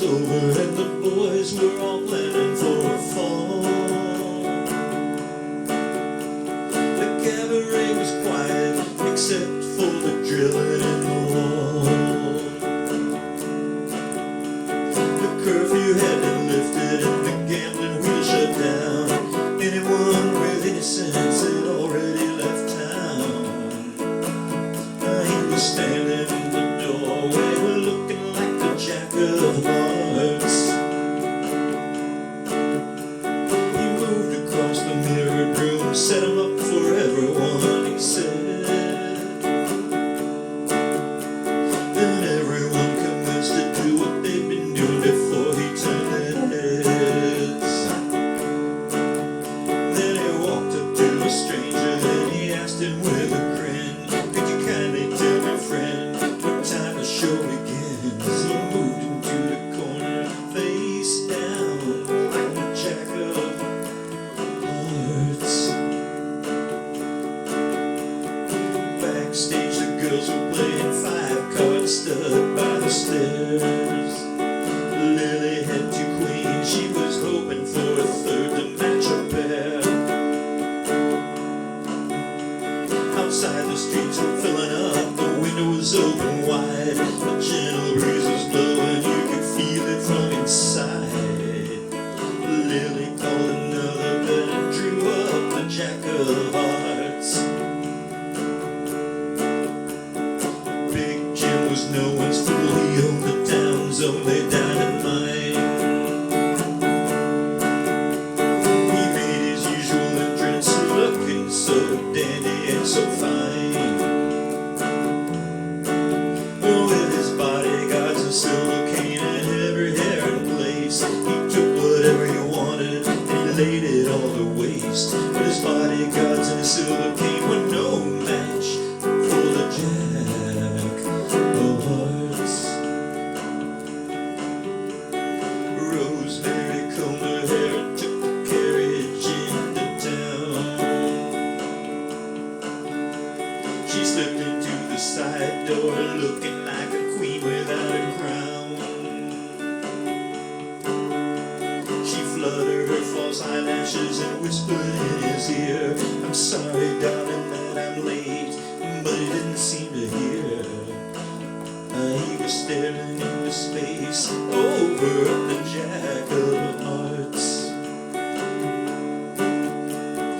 was over and the boys were all planning for a fall. The cabaret was quiet except for the drilling in the wall. The curfew had been lifted and the gambling wheel shut down. Anyone with any sense had already left town. He was standing in the doorway looking like the jack of hearts. He moved across the mirrored room, set him up for everyone, he said. Then everyone commenced to do what they'd been doing before he turned their heads. Then he walked up to a stranger and he asked him with a grin, could you kindly tell me, friend, what time the show begins? He moved into the corner, face down, like the jack of hearts. Backstage, the girls were playing 5 cards stood by the stairs. Lily had 2 queens, she was hoping for a third to match her pair. Outside, the streets were filling up, the window was open wide. A gentle breeze was blowing, you could feel it from inside. Lily called another bet and drew up the jack of hearts. Big Jim was no one's fool, he owned the town's only dynamite. He made his usual entrance looking so dandy and so fine. With his bodyguards and silver cane and every hair in place, he took whatever he wanted and he laid it all to waste. But his bodyguards and his silver cane were no match for the jack of hearts. Rosemary combed her hair and took the carriage into town. She slipped into the side door looking like a queen without a crown. She fluttered her false eyelashes and whispered in his ear, I'm sorry darling that I'm late, but he didn't seem to hear. He was staring into space over at the jack of hearts.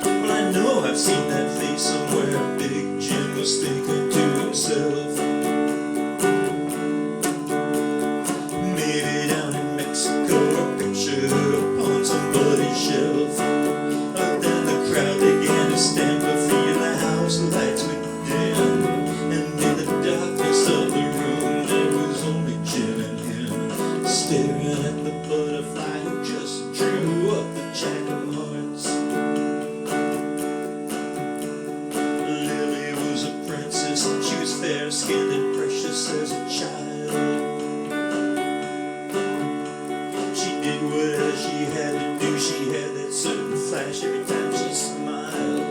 Well, I know I've seen that face somewhere, Big Jim was thinking to himself. Maybe down in Mexico, a picture upon somebody's shelf. Then the crowd began to stamp their feet, the house lights went dim, and in the darkness of the room there was only Jim and him, staring at the butterfly who just drew up the jack of hearts. Lily was a princess, she was fair-skinned and precious as a child. She did whatever she had to do, she had that certain flash every time she smiled.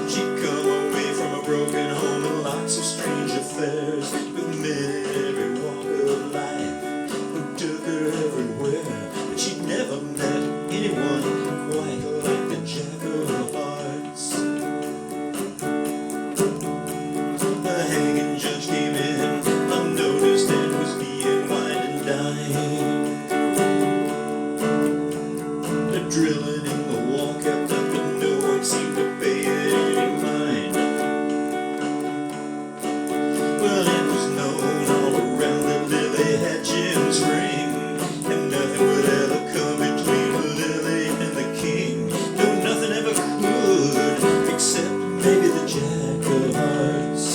She'd come away from a broken home and lots of strange affairs, with men in every walk of life who took her everywhere. But she'd never met anyone quite like the jack of hearts. The hanging judge came in unnoticed and was being wined and dined. The drilling in the wall kept up and no one seemed to pay it any mind. Well, it was known all around that Lily had Jim's ring, and nothing would ever come between Lily and the king. No, nothing ever could, except maybe the jack of hearts.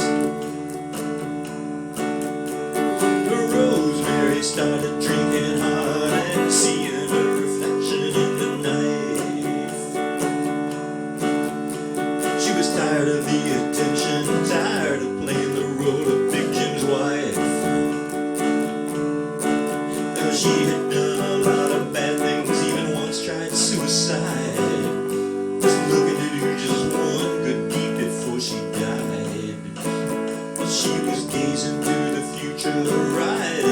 Rosemary started drinking hard and seeing her reflection in the night. She was tired of the attention, tired of playing the role of Big Jim's wife. She had done a lot of bad things, even once tried suicide. Was looking to do just one good deed before she died. But she was gazing to the future, right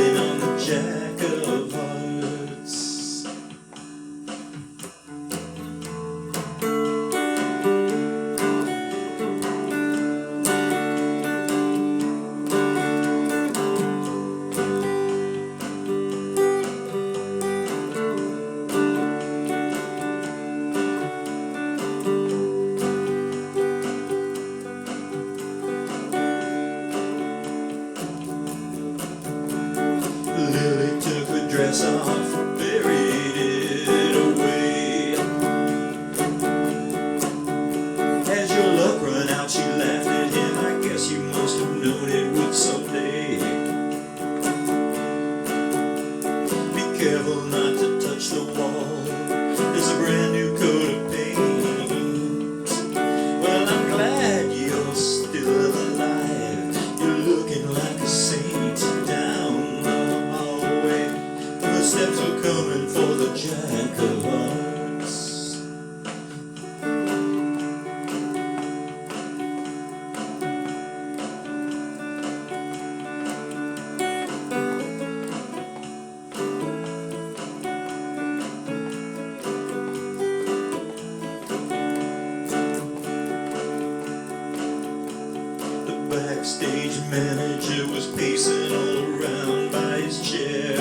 backstage manager was pacing all around by his chair.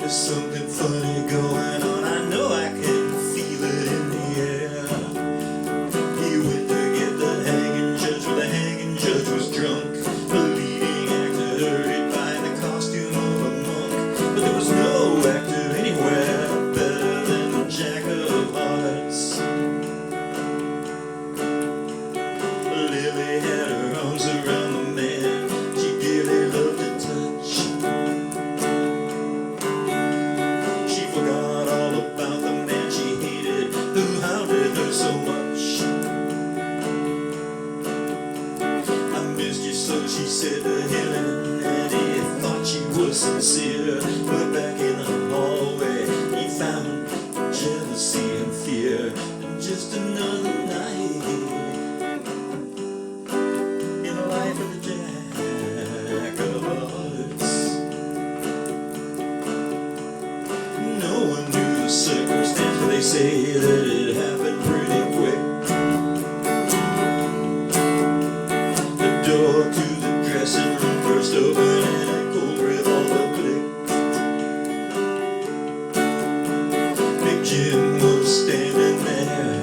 There's something funny going on, I know I can feel it in the air. He went to get the hanging judge, but the hanging judge was drunk. The leading actor hurried by in the costume of a monk, but there was no actor anywhere better than Jack of Hearts. Lily had her arms around the man she dearly loved to touch. She forgot all about the man she hated, who hounded her so much. I missed you so, she said to him, and he thought she was sincere. But back in the hallway he found jealousy and fear, and just another night of the Jack of Hearts. No one knew the circumstance, but they say that it happened pretty quick. The door to the dressing room burst open and a cold revolver clicked. Big Jim was standing there,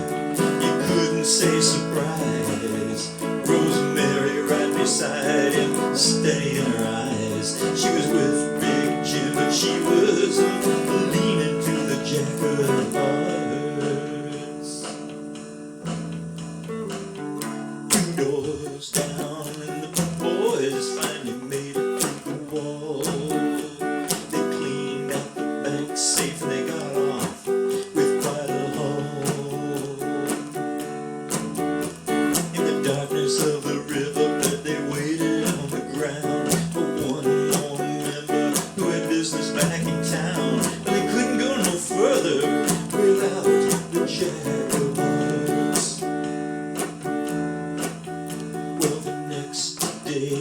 you couldn't say surprise. Rosemary right beside him, steady in her eyes. She was with Big Jim, but she was leaning to the Jack of Hearts. 2 doors down, and the boys finally made it through the wall. They cleaned out the bank safe and they got off with quite a haul. In the darkness of the riverbed, they waited on the ground for one more member who had business back in town. But they couldn't go no further without the Jack of Hearts. Well, the next day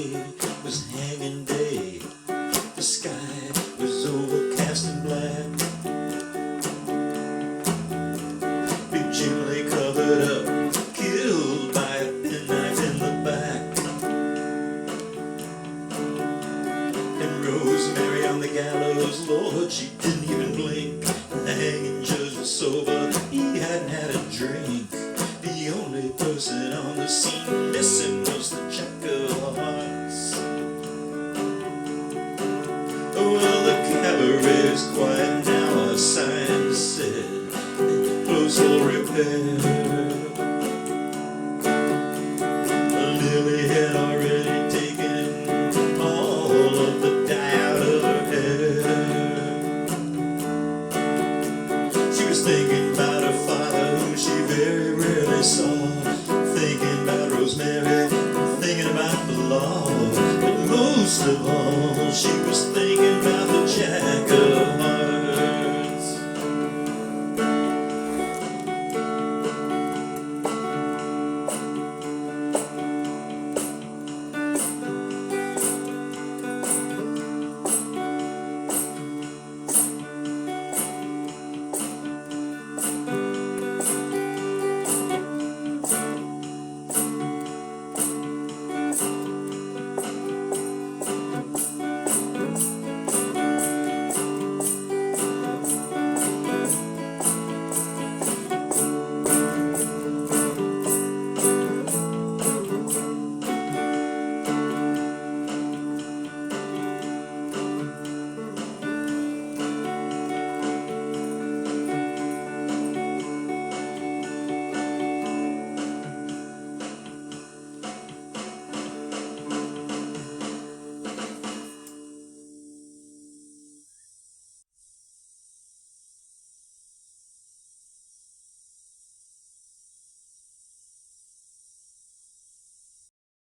was hanging day. The sky was overcast and black. Big Jim lay covered up, killed by a penknife in the back. And Rosemary on the gallows, Lord, she didn't even blink. The hanging judge was sober, he hadn't had a drink. The only person on the scene missing was the Jack of Hearts. Well, the cabaret is quiet now, a sign said, close for repair. Lily had already taken all of the dye out of her hair. She was thinking about her father, whom she very rarely saw, thinking about Rosemary, thinking about the law, but most of all she was